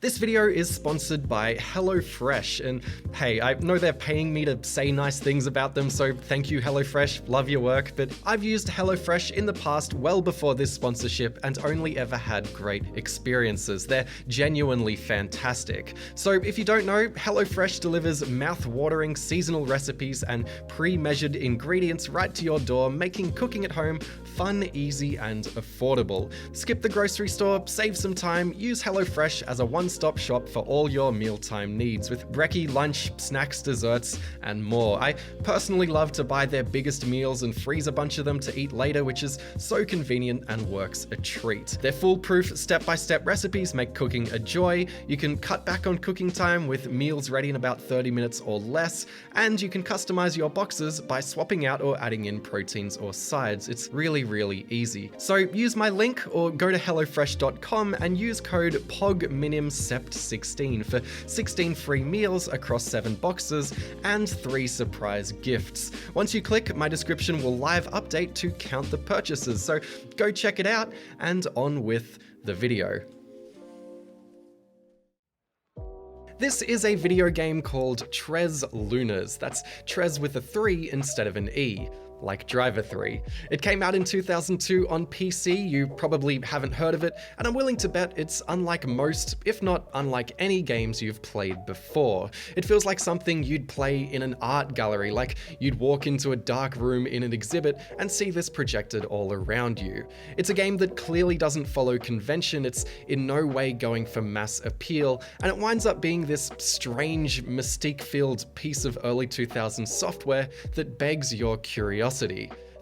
This video is sponsored by HelloFresh, and hey, I know they're paying me to say nice things about them, so thank you HelloFresh, love your work, but I've used HelloFresh in the past well before this sponsorship and only ever had great experiences. They're genuinely fantastic. So if you don't know, HelloFresh delivers mouth-watering seasonal recipes and pre-measured ingredients right to your door, making cooking at home fun, easy, and affordable. Skip the grocery store, save some time, use HelloFresh as a one-stop shop for all your mealtime needs with brekkie, lunch, snacks, desserts, and more. I personally love to buy their biggest meals and freeze a bunch of them to eat later, which is so convenient and works a treat. Their foolproof step-by-step recipes make cooking a joy. You can cut back on cooking time with meals ready in about 30 minutes or less, and you can customize your boxes by swapping out or adding in proteins or sides. It's really easy. So use my link or go to hellofresh.com and use code POGMINIMSEPT16 for 16 free meals across 7 boxes and 3 surprise gifts. Once you click, my description will live update to count the purchases, so go check it out and on with the video. This is a video game called Tr3s Lunas. That's Tr3s with a 3 instead of an E. Like Driver 3. It came out in 2002 on PC, you probably haven't heard of it, and I'm willing to bet it's unlike most, if not unlike any games you've played before. It feels like something you'd play in an art gallery, like you'd walk into a dark room in an exhibit and see this projected all around you. It's a game that clearly doesn't follow convention, it's in no way going for mass appeal, and it winds up being this strange, mystique-filled piece of early 2000s software that begs your curiosity.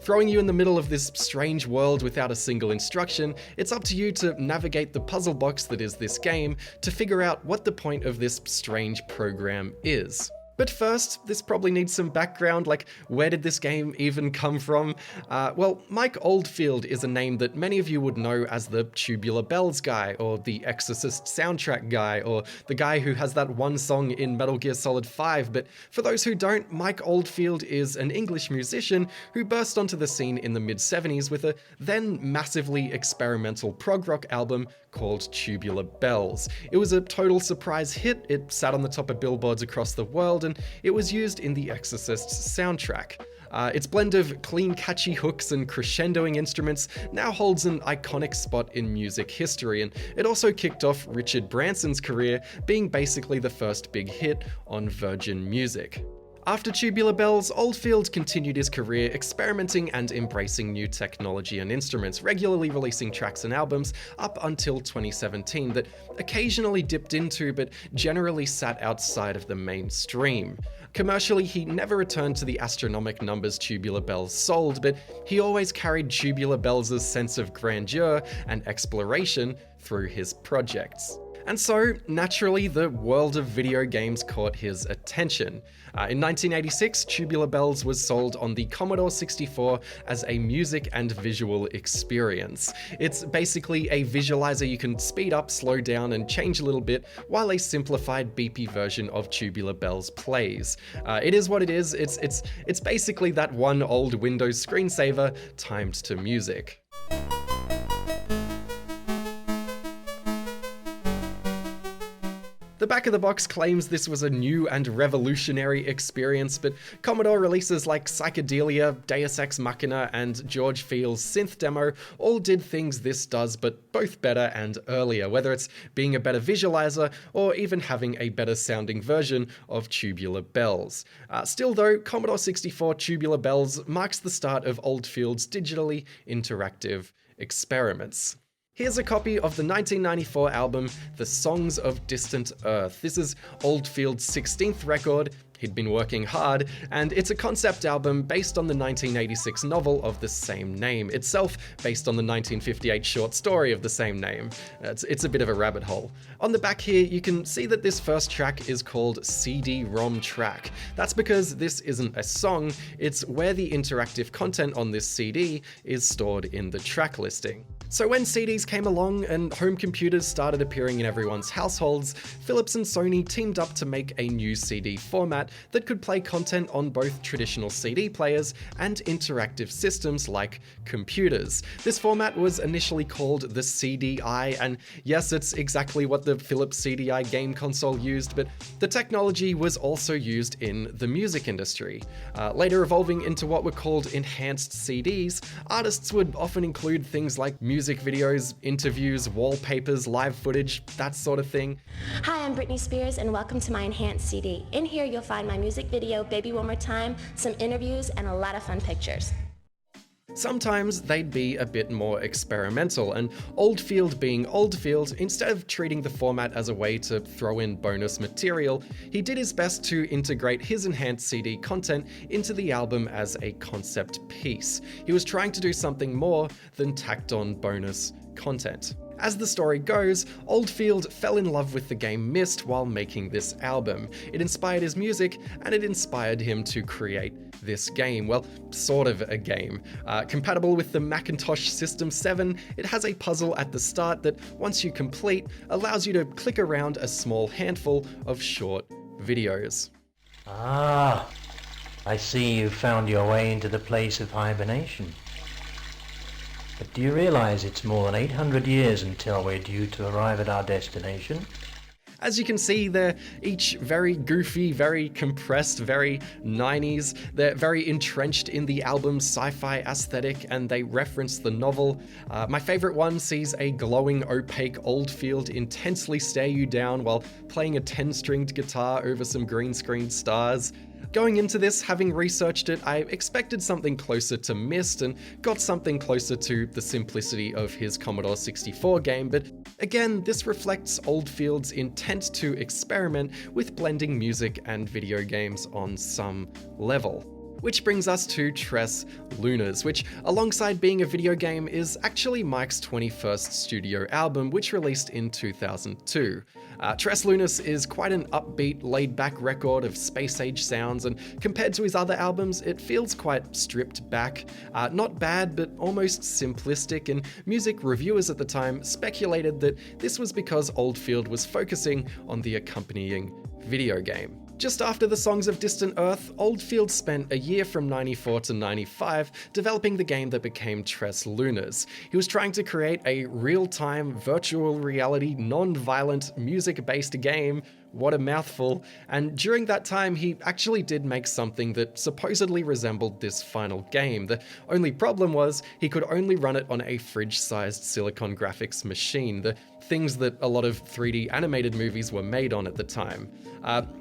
Throwing you in the middle of this strange world without a single instruction, it's up to you to navigate the puzzle box that is this game to figure out what the point of this strange program is. But first, this probably needs some background, like where did this game even come from? Well, Mike Oldfield is a name that many of you would know as the Tubular Bells guy, or the Exorcist soundtrack guy, or the guy who has that one song in Metal Gear Solid 5, but for those who don't, Mike Oldfield is an English musician who burst onto the scene in the mid-70s with a then massively experimental prog rock album called Tubular Bells. It was a total surprise hit, it sat on the top of billboards across the world, and it was used in The Exorcist's soundtrack. Its blend of clean, catchy hooks and crescendoing instruments now holds an iconic spot in music history, and it also kicked off Richard Branson's career, being basically the first big hit on Virgin Music. After Tubular Bells, Oldfield continued his career experimenting and embracing new technology and instruments, regularly releasing tracks and albums up until 2017 that occasionally dipped into but generally sat outside of the mainstream. Commercially, he never returned to the astronomical numbers Tubular Bells sold, but he always carried Tubular Bells' sense of grandeur and exploration through his projects. And so, naturally, the world of video games caught his attention. In 1986, Tubular Bells was sold on the Commodore 64 as a music and visual experience. It's basically a visualizer you can speed up, slow down, and change a little bit, while a simplified beepy version of Tubular Bells plays. It is what it is, it's basically that one old Windows screensaver timed to music. The back of the box claims this was a new and revolutionary experience, but Commodore releases like Psychedelia, Deus Ex Machina, and George Fields' synth demo all did things this does, but both better and earlier, whether it's being a better visualizer or even having a better sounding version of Tubular Bells. Still though, Commodore 64 Tubular Bells marks the start of Oldfield's digitally interactive experiments. Here's a copy of the 1994 album, The Songs of Distant Earth. This is Oldfield's 16th record, he'd been working hard, and it's a concept album based on the 1986 novel of the same name, itself based on the 1958 short story of the same name. It's a bit of a rabbit hole. On the back here, you can see that this first track is called CD-ROM track. That's because this isn't a song, it's where the interactive content on this CD is stored in the track listing. So when CDs came along and home computers started appearing in everyone's households, Philips and Sony teamed up to make a new CD format that could play content on both traditional CD players and interactive systems like computers. This format was initially called the CDI, and yes, it's exactly what the Philips CDI game console used, but the technology was also used in the music industry. Later evolving into what were called enhanced CDs, artists would often include things like music videos, interviews, wallpapers, live footage, that sort of thing. Hi, I'm Britney Spears and welcome to my enhanced CD. In here you'll find my music video, Baby One More Time, some interviews, and a lot of fun pictures. Sometimes they'd be a bit more experimental, and Oldfield being Oldfield, instead of treating the format as a way to throw in bonus material, he did his best to integrate his enhanced CD content into the album as a concept piece. He was trying to do something more than tacked on bonus content. As the story goes, Oldfield fell in love with the game Myst while making this album. It inspired his music, and it inspired him to create this game. Well, sort of a game. Compatible with the Macintosh System 7, it has a puzzle at the start that, once you complete, allows you to click around a small handful of short videos. Ah, I see you found your way into the place of hibernation. But do you realize it's more than 800 years until we're due to arrive at our destination? As you can see, they're each very goofy, very compressed, very 90s. They're very entrenched in the album's sci-fi aesthetic, and they reference the novel. My favorite one sees a glowing, opaque Oldfield intensely stare you down while playing a 10-stringed guitar over some green screen stars. Going into this, having researched it, I expected something closer to Myst and got something closer to the simplicity of his Commodore 64 game, but again, this reflects Oldfield's intent to experiment with blending music and video games on some level. Which brings us to Tr3s Lunas, which, alongside being a video game, is actually Mike's 21st studio album, which released in 2002. Tr3s Lunas is quite an upbeat, laid-back record of space-age sounds, and compared to his other albums, it feels quite stripped back. Not bad, but almost simplistic, and music reviewers at the time speculated that this was because Oldfield was focusing on the accompanying video game. Just after the Songs of Distant Earth, Oldfield spent a year from 94 to 95 developing the game that became Tr3s Lunas. He was trying to create a real-time, virtual reality, non-violent, music-based game. What a mouthful. And during that time, he actually did make something that supposedly resembled this final game. The only problem was he could only run it on a fridge-sized Silicon graphics machine, the things that a lot of 3D animated movies were made on at the time.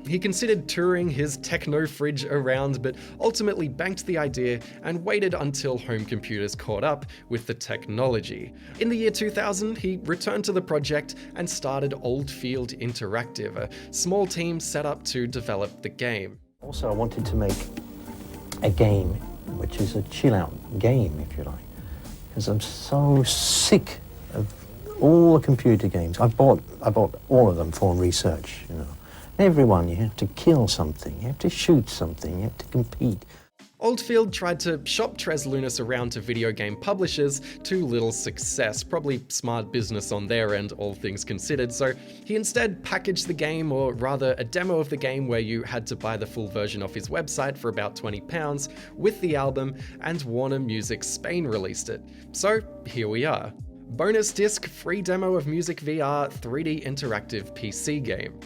He considered touring his techno fridge around, but ultimately banked the idea and waited until home computers caught up with the technology. In the year 2000, he returned to the project and started Oldfield Interactive, a small team set up to develop the game. Also, I wanted to make a game which is a chill-out game, if you like, because I'm so sick of all the computer games. I bought all of them for research, you know. Everyone, you have to kill something, you have to shoot something, you have to compete. Oldfield tried to shop Tr3s Lunas around to video game publishers to little success, probably smart business on their end, all things considered, so he instead packaged the game, or rather a demo of the game where you had to buy the full version off his website for about £20, with the album, and Warner Music Spain released it. So here we are. Bonus disc, free demo of Music VR 3D interactive PC game.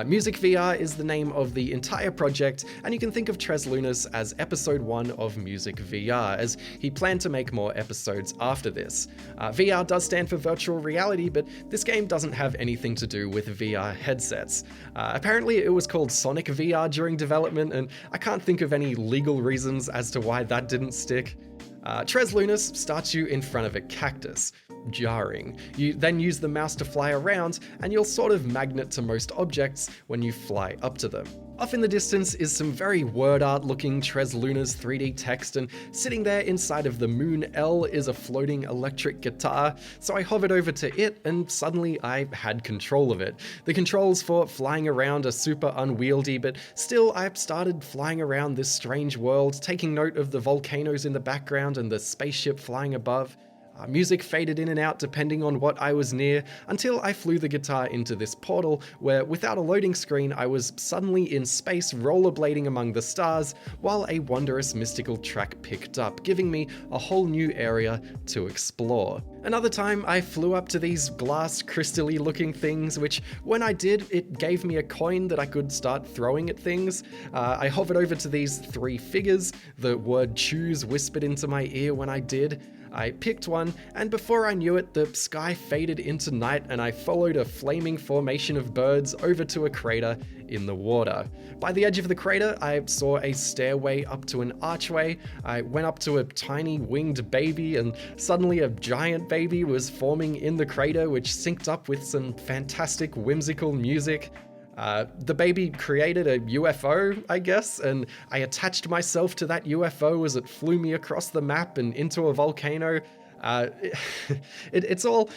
Music VR is the name of the entire project, and you can think of Tr3s Lunas as episode 1 of Music VR, as he planned to make more episodes after this. VR does stand for virtual reality, but this game doesn't have anything to do with VR headsets. Apparently it was called Sonic VR during development, and I can't think of any legal reasons as to why that didn't stick. Tr3s Lunas starts you in front of a cactus. Jarring. You then use the mouse to fly around, and you'll sort of magnet to most objects when you fly up to them. Off in the distance is some very word art looking Tr3s Lunas 3D text, and sitting there inside of the moon L is a floating electric guitar, so I hovered over to it and suddenly I had control of it. The controls for flying around are super unwieldy, but still I started flying around this strange world, taking note of the volcanoes in the background and the spaceship flying above. Music faded in and out depending on what I was near, until I flew the guitar into this portal where, without a loading screen, I was suddenly in space rollerblading among the stars while a wondrous mystical track picked up, giving me a whole new area to explore. Another time I flew up to these glass crystal-y looking things, which when I did, it gave me a coin that I could start throwing at things. I hovered over to these 3 figures, the word choose whispered into my ear when I did. I picked one, and before I knew it, the sky faded into night and I followed a flaming formation of birds over to a crater in the water. By the edge of the crater, I saw a stairway up to an archway. I went up to a tiny winged baby, and suddenly a giant baby was forming in the crater, which synced up with some fantastic whimsical music. The baby created a UFO, I guess, and I attached myself to that UFO as it flew me across the map and into a volcano. It's all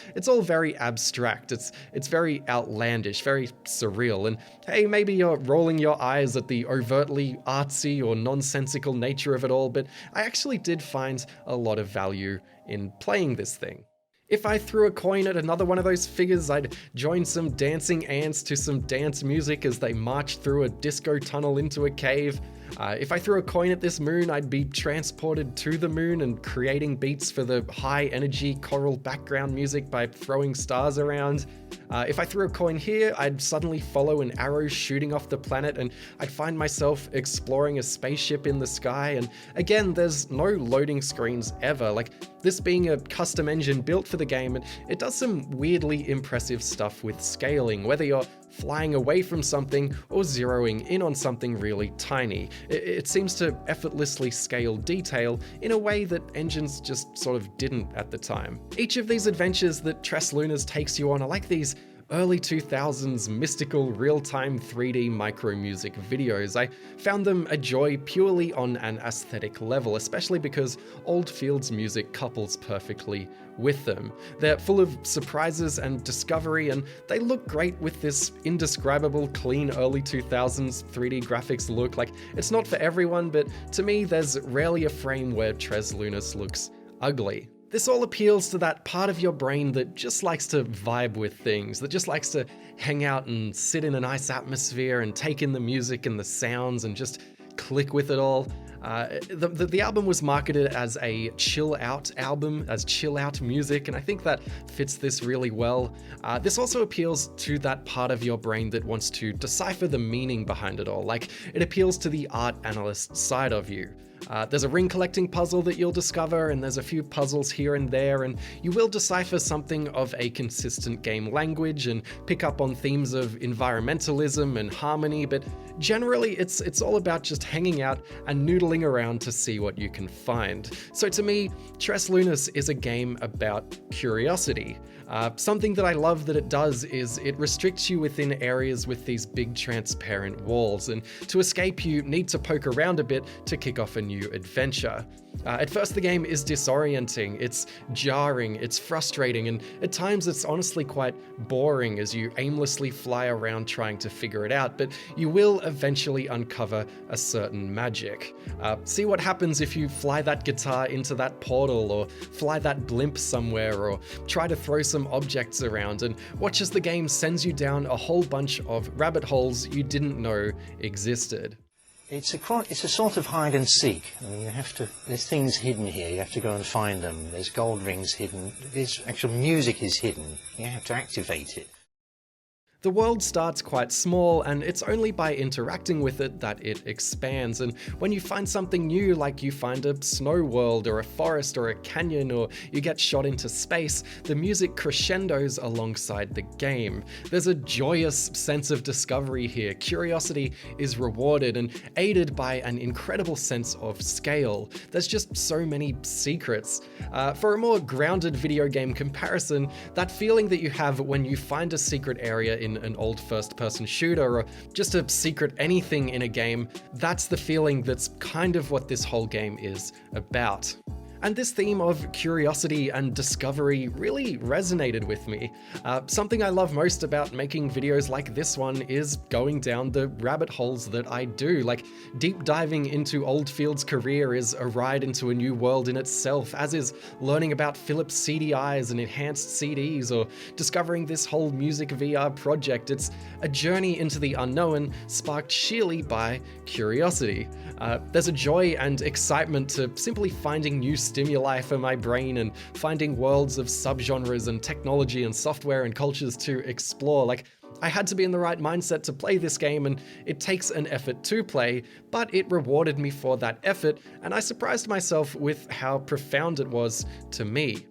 very abstract. It's very outlandish, very surreal. And hey, maybe you're rolling your eyes at the overtly artsy or nonsensical nature of it all, but I actually did find a lot of value in playing this thing. If I threw a coin at another one of those figures, I'd join some dancing ants to some dance music as they marched through a disco tunnel into a cave. If I threw a coin at this moon, I'd be transported to the moon and creating beats for the high energy choral background music by throwing stars around. If I threw a coin here, I'd suddenly follow an arrow shooting off the planet and I'd find myself exploring a spaceship in the sky. And again, there's no loading screens ever. Like, this being a custom engine built for the game, and it does some weirdly impressive stuff with scaling, whether you're flying away from something or zeroing in on something really tiny. It seems to effortlessly scale detail in a way that engines just sort of didn't at the time. Each of these adventures that Tr3s Lunas takes you on are like these early 2000s mystical real-time 3D micro music videos. I found them a joy purely on an aesthetic level, especially because Oldfield's music couples perfectly with them. They're full of surprises and discovery, and they look great with this indescribable, clean early 2000s 3D graphics look. Like, it's not for everyone, but to me, there's rarely a frame where Tr3s Lunas looks ugly. This all appeals to that part of your brain that just likes to vibe with things, that just likes to hang out and sit in a nice atmosphere and take in the music and the sounds and just click with it all. The album was marketed as a chill out album, as chill out music, and I think that fits this really well. This also appeals to that part of your brain that wants to decipher the meaning behind it all. Like, it appeals to the art analyst side of you. There's a ring collecting puzzle that you'll discover, and there's a few puzzles here and there, and you will decipher something of a consistent game language and pick up on themes of environmentalism and harmony, but generally it's all about just hanging out and noodling around to see what you can find. So to me, Tr3s Lunas is a game about curiosity. Something that I love that it does is it restricts you within areas with these big transparent walls, and to escape you need to poke around a bit to kick off a new adventure. At first the game is disorienting, it's jarring, it's frustrating, and at times it's honestly quite boring as you aimlessly fly around trying to figure it out, but you will eventually uncover a certain magic. See what happens if you fly that guitar into that portal, or fly that blimp somewhere, or try to throw some objects around, and watch as the game sends you down a whole bunch of rabbit holes you didn't know existed. It's a sort of hide and seek. I mean, there's things hidden here, you have to go and find them. There's gold rings hidden, there's actual music is hidden, you have to activate it. The world starts quite small, and it's only by interacting with it that it expands, and when you find something new, like you find a snow world or a forest or a canyon, or you get shot into space, the music crescendos alongside the game. There's a joyous sense of discovery here. Curiosity is rewarded and aided by an incredible sense of scale. There's just so many secrets. For a more grounded video game comparison, that feeling that you have when you find a secret area in an old first-person shooter, or just a secret anything in a game, that's the feeling that's kind of what this whole game is about. And this theme of curiosity and discovery really resonated with me. Something I love most about making videos like this one is going down the rabbit holes that I do. Like, deep diving into Oldfield's career is a ride into a new world in itself, as is learning about Philips CDIs and enhanced CDs, or discovering this whole music VR project. It's a journey into the unknown, sparked sheerly by curiosity. There's a joy and excitement to simply finding new stimuli for my brain and finding worlds of subgenres and technology and software and cultures to explore. Like, I had to be in the right mindset to play this game, and it takes an effort to play, but it rewarded me for that effort, and I surprised myself with how profound it was to me.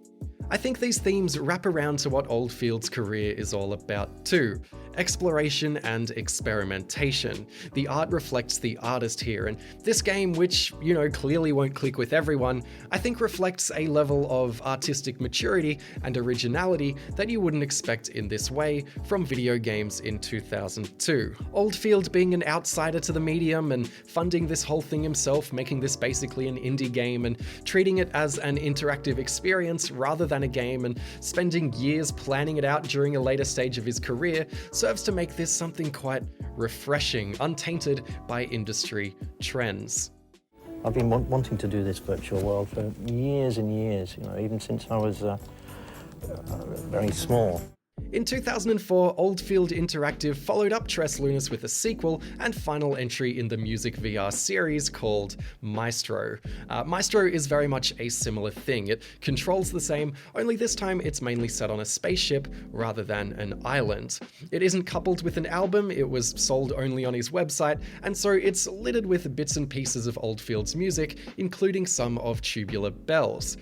I think these themes wrap around to what Oldfield's career is all about too. Exploration and experimentation. The art reflects the artist here, and this game, which, clearly won't click with everyone, I think reflects a level of artistic maturity and originality that you wouldn't expect in this way from video games in 2002. Oldfield being an outsider to the medium and funding this whole thing himself, making this basically an indie game and treating it as an interactive experience rather than a game, and spending years planning it out during a later stage of his career, serves to make this something quite refreshing, untainted by industry trends. I've been wanting to do this virtual world for years and years, even since I was very small. In 2004, Oldfield Interactive followed up Tr3s Lunas with a sequel and final entry in the music VR series called Maestro. Maestro is very much a similar thing. It controls the same, only this time it's mainly set on a spaceship rather than an island. It isn't coupled with an album, it was sold only on his website, and so it's littered with bits and pieces of Oldfield's music, including some of Tubular Bells.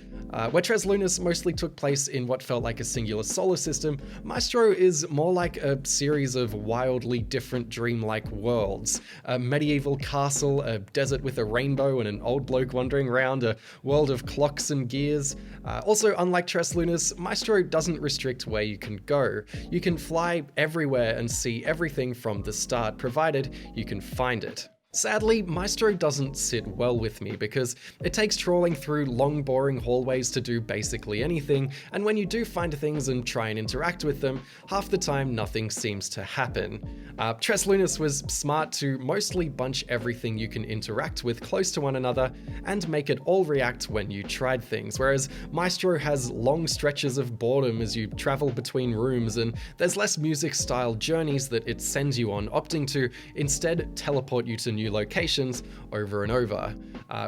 Where Tr3s Lunas mostly took place in what felt like a singular solar system, Maestro is more like a series of wildly different dreamlike worlds. A medieval castle, a desert with a rainbow and an old bloke wandering around, a world of clocks and gears. Also, unlike Tr3s Lunas, Maestro doesn't restrict where you can go. You can fly everywhere and see everything from the start, provided you can find it. Sadly, Maestro doesn't sit well with me because it takes trawling through long, boring hallways to do basically anything, and when you do find things and try and interact with them, half the time nothing seems to happen. Tr3s Lunas was smart to mostly bunch everything you can interact with close to one another and make it all react when you tried things, whereas Maestro has long stretches of boredom as you travel between rooms, and there's less music-style journeys that it sends you on, opting to instead teleport you to new locations over and over.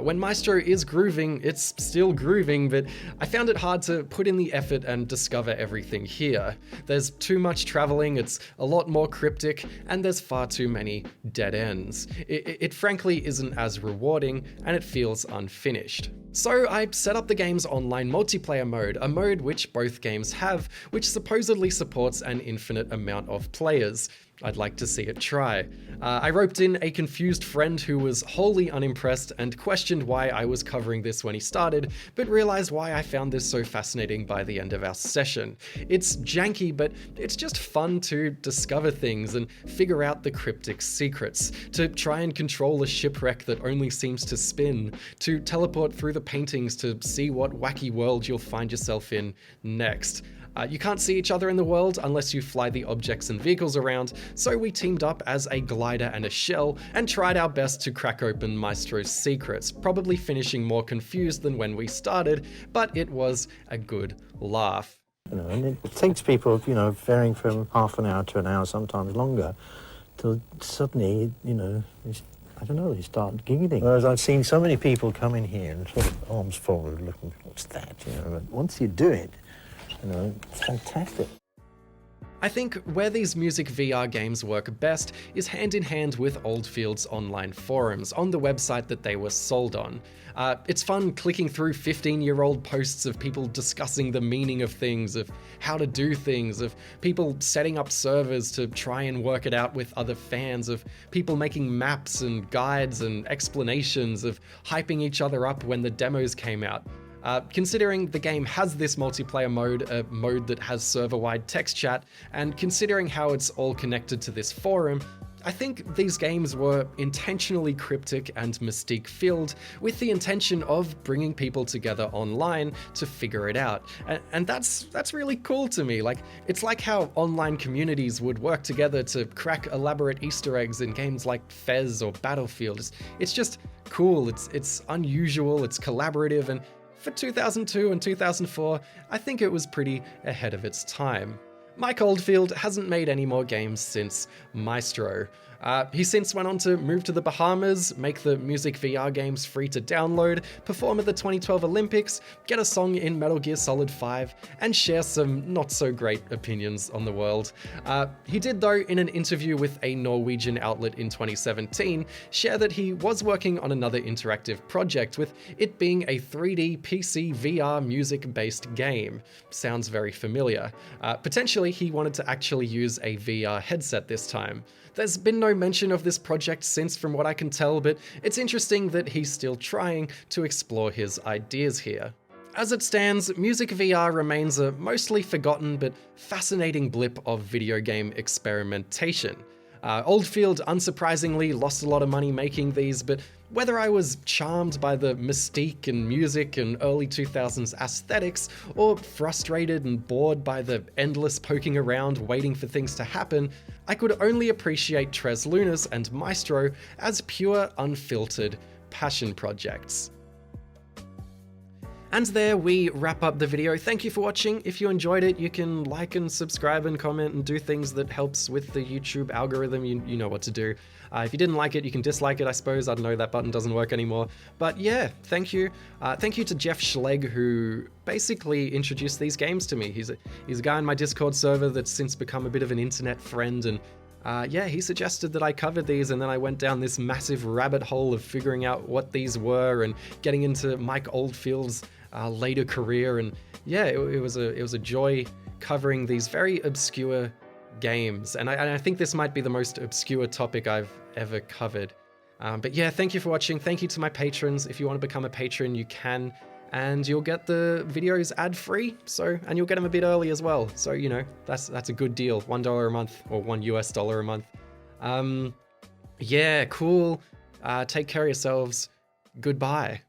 When Maestro is grooving, it's still grooving, but I found it hard to put in the effort and discover everything here. There's too much traveling, it's a lot more cryptic, and there's far too many dead ends. It frankly isn't as rewarding, and it feels unfinished. So I set up the game's online multiplayer mode, a mode which both games have, which supposedly supports an infinite amount of players. I'd like to see it try. I roped in a confused friend who was wholly unimpressed and questioned why I was covering this when he started, but realized why I found this so fascinating by the end of our session. It's janky, but it's just fun to discover things and figure out the cryptic secrets, to try and control a shipwreck that only seems to spin, to teleport through the paintings to see what wacky world you'll find yourself in next. You can't see each other in the world unless you fly the objects and vehicles around, so we teamed up as a glider and a shell and tried our best to crack open Maestro's secrets, probably finishing more confused than when we started, but it was a good laugh. And it takes people, varying from half an hour to an hour, sometimes longer, till suddenly, they start giggling. Whereas I've seen so many people come in here and sort of arms forward looking, what's that, but once you do it, it's fantastic. I think where these music VR games work best is hand in hand with Oldfield's online forums on the website that they were sold on. It's fun clicking through 15-year-old posts of people discussing the meaning of things, of how to do things, of people setting up servers to try and work it out with other fans, of people making maps and guides and explanations, of hyping each other up when the demos came out. Considering the game has this multiplayer mode, a mode that has server-wide text chat, and considering how it's all connected to this forum, I think these games were intentionally cryptic and mystique-filled, with the intention of bringing people together online to figure it out. And that's really cool to me. Like, it's like how online communities would work together to crack elaborate Easter eggs in games like Fez or Battlefield. It's just cool, it's unusual, it's collaborative, and for 2002 and 2004, I think it was pretty ahead of its time. Mike Oldfield hasn't made any more games since Maestro. He since went on to move to the Bahamas, make the music VR games free to download, perform at the 2012 Olympics, get a song in Metal Gear Solid 5, and share some not so great opinions on the world. He did though, in an interview with a Norwegian outlet in 2017, share that he was working on another interactive project, with it being a 3D PC VR music-based game. Sounds very familiar. Potentially he wanted to actually use a VR headset this time. There's been no mention of this project since, from what I can tell, but it's interesting that he's still trying to explore his ideas here. As it stands, music VR remains a mostly forgotten but fascinating blip of video game experimentation. Oldfield unsurprisingly lost a lot of money making these, but whether I was charmed by the mystique and music and early 2000s aesthetics, or frustrated and bored by the endless poking around waiting for things to happen, I could only appreciate Tr3s Lunas and Maestro as pure, unfiltered passion projects. And there we wrap up the video. Thank you for watching. If you enjoyed it, you can like and subscribe and comment and do things that helps with the YouTube algorithm. You know what to do. If you didn't like it, you can dislike it, I suppose. I don't know, that button doesn't work anymore. But yeah, thank you. Thank you to Jeff Schlegg, who basically introduced these games to me. He's a guy on my Discord server that's since become a bit of an internet friend, and yeah, he suggested that I covered these, and then I went down this massive rabbit hole of figuring out what these were and getting into Mike Oldfield's later career, and yeah, it was a joy covering these very obscure games, and I think this might be the most obscure topic I've ever covered. But yeah, thank you for watching. Thank you to my patrons. If you want to become a patron, you can, and you'll get the videos ad-free, and you'll get them a bit early as well. So, you know, that's a good deal. $1 a month, or $1 US a month. Yeah, cool. Take care of yourselves. Goodbye.